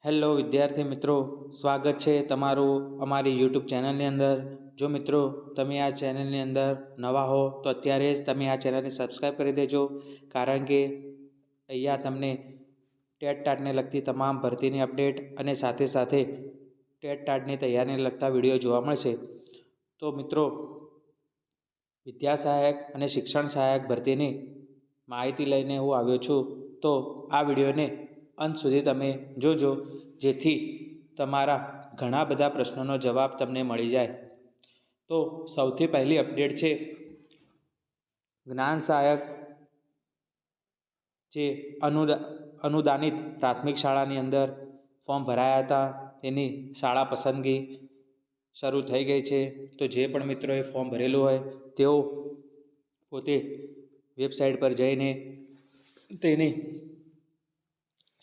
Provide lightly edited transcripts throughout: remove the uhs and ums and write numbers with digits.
Hello વિદ્યાર્થી મિત્રો, સ્વાગત છે તમારું અમારી યુટ્યુબ ચેનલની અંદર। જો મિત્રો તમે આ ચેનલની અંદર નવા હો તો અત્યારે જ તમે આ ચેનલને સબસ્ક્રાઈબ કરી દેજો, કારણ કે અહીંયા તમને ટેટ ટાટને લગતી તમામ ભરતીની અપડેટ અને સાથે સાથે ટેટ ટાટની તૈયારીને લગતા વિડીયો જોવા મળશે। તો મિત્રો, વિદ્યા સહાયક અને શિક્ષણ સહાયક ભરતીની માહિતી લઈને હું આવ્યો છું। તો આ વિડીયોને અંત સુધી તમે જોજો, જેથી તમારા ઘણા બધા પ્રશ્નોનો જવાબ તમને મળી જાય। તો સૌથી પહેલી અપડેટ છે જ્ઞાન સહાયક, જે અનુદાનિત પ્રાથમિક શાળાની અંદર ફોર્મ ભરાયા હતા, તેની શાળા પસંદગી શરૂ થઈ ગઈ છે। તો જે પણ મિત્રોએ ફોર્મ ભરેલું હોય તેઓ પોતે વેબસાઇટ પર જઈને તેની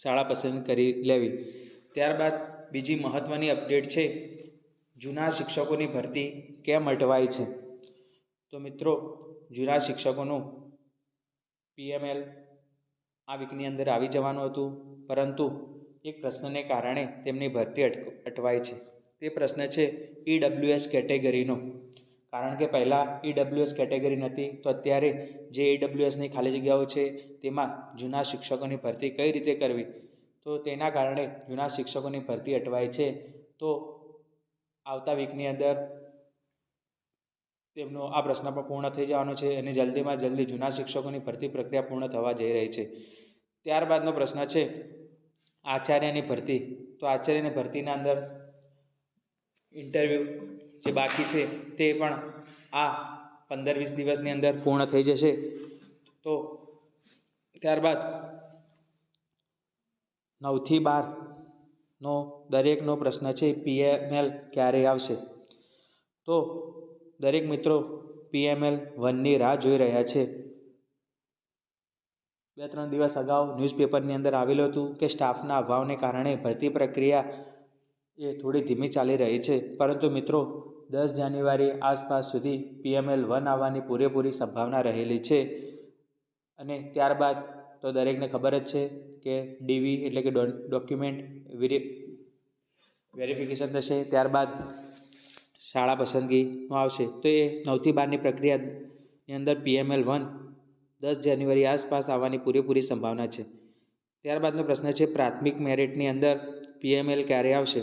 શાળા પસંદ કરી લેવી। ત્યારબાદ બીજી મહત્ત્વની અપડેટ છે જૂના શિક્ષકોની ભરતી કેમ અટવાઈ છે। તો મિત્રો, જૂના શિક્ષકોનું PML આ વીકની અંદર આવી જવાનું હતું, પરંતુ એક પ્રશ્નને કારણે તેમની ભરતી અટવાઈ છે। તે પ્રશ્ન છે EWS કેટેગરીનો, કારણ કે પહેલાં EWS કેટેગરી નહોતી, તો અત્યારે જે EWSની ખાલી જગ્યાઓ છે તેમાં જૂના શિક્ષકોની ભરતી કઈ રીતે કરવી, તો તેના કારણે જૂના શિક્ષકોની ભરતી અટવાય છે। તો આવતા વીકની અંદર તેમનો આ પ્રશ્ન પણ પૂર્ણ થઈ જવાનો છે અને જલ્દીમાં જલ્દી જૂના શિક્ષકોની ભરતી પ્રક્રિયા પૂર્ણ થવા જઈ રહી છે। ત્યારબાદનો પ્રશ્ન છે આચાર્યની ભરતી। તો આચાર્યની ભરતીના અંદર ઇન્ટરવ્યૂ જે બાકી છે તે પણ આ 15-20 દિવસની અંદર પૂર્ણ થઈ જશે। તો ત્યારબાદ 9 થી 12નો દરેકનો પ્રશ્ન છે PML ક્યારે આવશે। તો દરેક મિત્રો PML 1ની રાહ જોઈ રહ્યા છે। 2-3 દિવસ અગાઉ ન્યૂઝપેપરની અંદર આવેલું હતું કે સ્ટાફના અભાવને કારણે ભરતી પ્રક્રિયા એ થોડી ધીમી ચાલી રહી છે, પરંતુ મિત્રો 10 જાન્યુઆરી આસપાસ સુધી PML 1 આવવાની પૂરેપૂરી સંભાવના રહેલી છે। અને ત્યારબાદ તો દરેકને ખબર જ છે કે DV એટલે કે ડોક્યુમેન્ટ વેરિફિકેશન થશે, ત્યારબાદ શાળા પસંદગીમાં આવશે। તો એ 9 થી 12ની પ્રક્રિયાની અંદર PML 1 10 જાન્યુઆરી આસપાસ આવવાની પૂરેપૂરી સંભાવના છે। ત્યારબાદનો પ્રશ્ન છે પ્રાથમિક મેરિટની અંદર PML ક્યારે આવશે।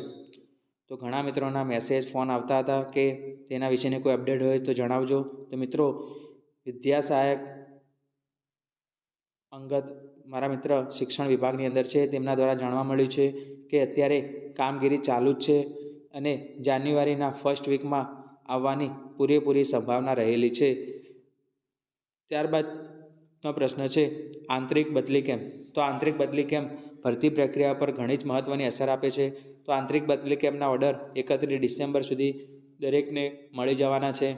તો ઘણા મિત્રોના મેસેજ, ફોન આવતા હતા કે તેના વિશેની કોઈ અપડેટ હોય તો જણાવજો। તો મિત્રો, વિદ્યા સહાયક અંગત મારા મિત્ર શિક્ષણ વિભાગની અંદર છે, તેમના દ્વારા જાણવા મળ્યું છે કે અત્યારે કામગીરી ચાલુ જ છે અને જાન્યુઆરીના ફર્સ્ટ વીકમાં આવવાની પૂરેપૂરી સંભાવના રહેલી છે। ત્યારબાદનો પ્રશ્ન છે આંતરિક બદલી કેમ્પ। તો આંતરિક બદલી કેમ્પ ભરતી પ્રક્રિયા પર ઘણી જ મહત્ત્વની અસર આપે છે। તો આંતરિક બદલી કેમ્પના ઓર્ડર 31 ડિસેમ્બર સુધી દરેકને મળી જવાના છે।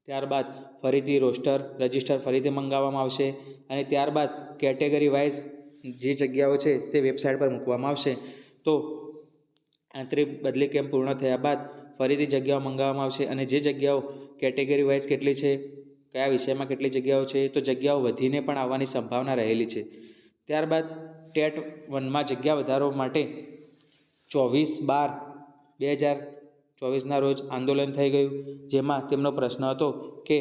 ત્યારબાદ ફરીથી રોસ્ટર રજિસ્ટર ફરીથી મંગાવવામાં આવશે અને ત્યારબાદ કેટેગરી વાઇઝ જે જગ્યાઓ છે તે વેબસાઇટ પર મૂકવામાં આવશે। તો આંતરિક બદલી કેમ્પ પૂર્ણ થયા બાદ ફરીથી જગ્યાઓ મંગાવવામાં આવશે અને જે જગ્યાઓ કેટેગરી વાઇઝ કેટલી છે, કયા વિષયમાં કેટલી જગ્યાઓ છે, તો જગ્યાઓ વધીને પણ આવવાની સંભાવના રહેલી છે। ત્યારબાદ ટેટ 1માં જગ્યા વધારો માટે 24/12/2024ના રોજ આંદોલન થઈ ગયું, જેમાં તેમનો પ્રશ્ન હતો કે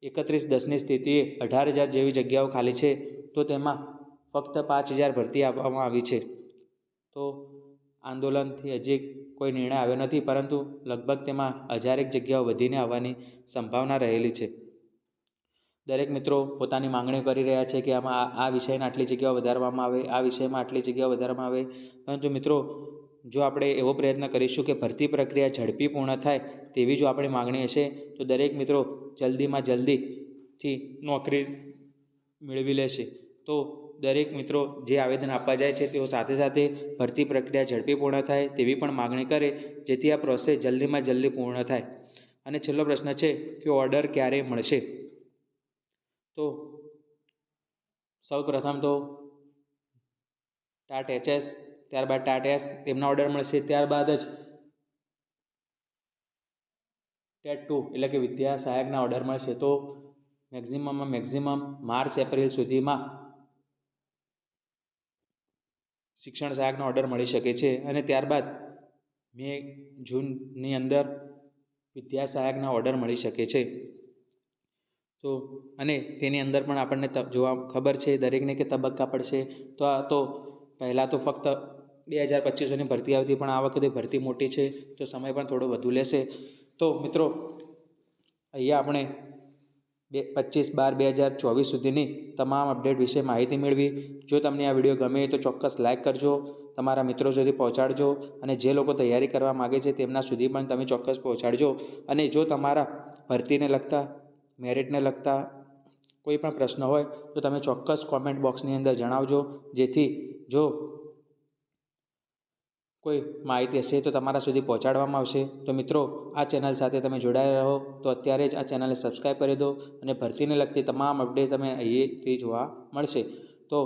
31/10ની સ્થિતિએ 18,000 જેવી જગ્યાઓ ખાલી છે, તો તેમાં ફક્ત 5,000 ભરતી આપવામાં આવી છે। તો આંદોલનથી હજી કોઈ નિર્ણય આવ્યો નથી, પરંતુ લગભગ તેમાં 1000 જગ્યાઓ વધીને આવવાની સંભાવના રહેલી છે। દરેક મિત્રો પોતાની માંગણીઓ કરી રહ્યા છે કે આમાં આ વિષયના આટલી જગ્યાઓ વધારવામાં આવે, આ વિષયમાં આટલી જગ્યાઓ વધારવામાં આવે, પરંતુ મિત્રો જો આપણે એવો પ્રયત્ન કરીશું કે ભરતી પ્રક્રિયા ઝડપી પૂર્ણ થાય તેવી જો આપણી માંગણી હશે તો દરેક મિત્રો જલ્દીમાં જલ્દીથી નોકરી મેળવી લેશે। તો દરેક મિત્રો જે આવેદન આપવા જાય છે તેઓ સાથે સાથે ભરતી પ્રક્રિયા ઝડપી પૂર્ણ થાય તેવી પણ માંગણી કરે, જેથી આ પ્રોસેસ જલ્દીમાં જલ્દી પૂર્ણ થાય। અને છેલ્લો પ્રશ્ન છે કે ઓર્ડર ક્યારે મળશે। તો સૌ પ્રથમ તો ટાટ HS, ત્યારબાદ ટાટ S તેમના ઓર્ડર મળશે, ત્યારબાદ જ ટેટ 2 એટલે કે વિદ્યા સહાયકના ઓર્ડર મળશે। તો મેક્ઝિમમ માર્ચ એપ્રિલ સુધીમાં શિક્ષણ સહાયકનો ઓર્ડર મળી શકે છે. અને ત્યારબાદ મે જૂનની અંદર વિદ્યા સહાયકના ઓર્ડર મળી શકે છે. તો અને તેની અંદર પણ આપણને જોવા ખબર છે દરેકને કે તબક્કા પડશે. તો આ તો પહેલાં તો ફક્ત 2025ની ભરતી આવતી, પણ આ વખતે ભરતી મોટી છે તો સમય પણ થોડો વધુ લેશે. તો મિત્રો અહીંયા આપણે 25/12/2024 સુધીની તમામ અપડેટ વિશે માહિતી મેળવી. જો તમને આ વિડીયો ગમે તો ચોક્કસ લાઇક કરજો, તમારા મિત્રો સુધી પહોંચાડજો, અને જે લોકો તૈયારી કરવા માગે છે તેમના સુધી પણ તમે ચોક્કસ પહોંચાડજો. અને જો તમારા ભરતીને લગતા, મેરિટને લગતા કોઈ પણ પ્રશ્ન હોય તો તમે ચોક્કસ કોમેન્ટ બોક્સની અંદર જણાવજો, જેથી જો કોઈ માહિતી હશે તો તમારા સુધી પહોંચાડવામાં આવશે. તો મિત્રો, આ ચેનલ સાથે તમે જોડાયેલા રહો તો અત્યારે જ આ ચેનલને સબસ્ક્રાઈબ કરી દો, અને ભરતીને લગતી તમામ અપડેટ તમે અહીંથી જોવા મળશે. તો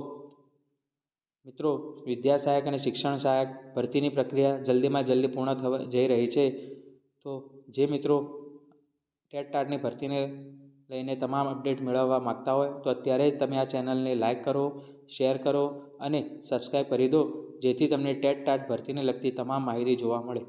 મિત્રો, વિદ્યા સહાયક અને શિક્ષણ સહાયક ભરતીની પ્રક્રિયા જલ્દીમાં જલ્દી પૂર્ણ થવા જઈ રહી છે. તો જે મિત્રો ટેટ ટાટની ભરતીને લઈને તમામ અપડેટ મેળવવા માગતા હોય તો અત્યારે જ તમે આ ચેનલને લાઇક કરો, શેર કરો અને સબસ્ક્રાઈબ કરી દો, જેથી તમને ટેટ ટાટ ભરતીને લગતી તમામ માહિતી જોવા મળે.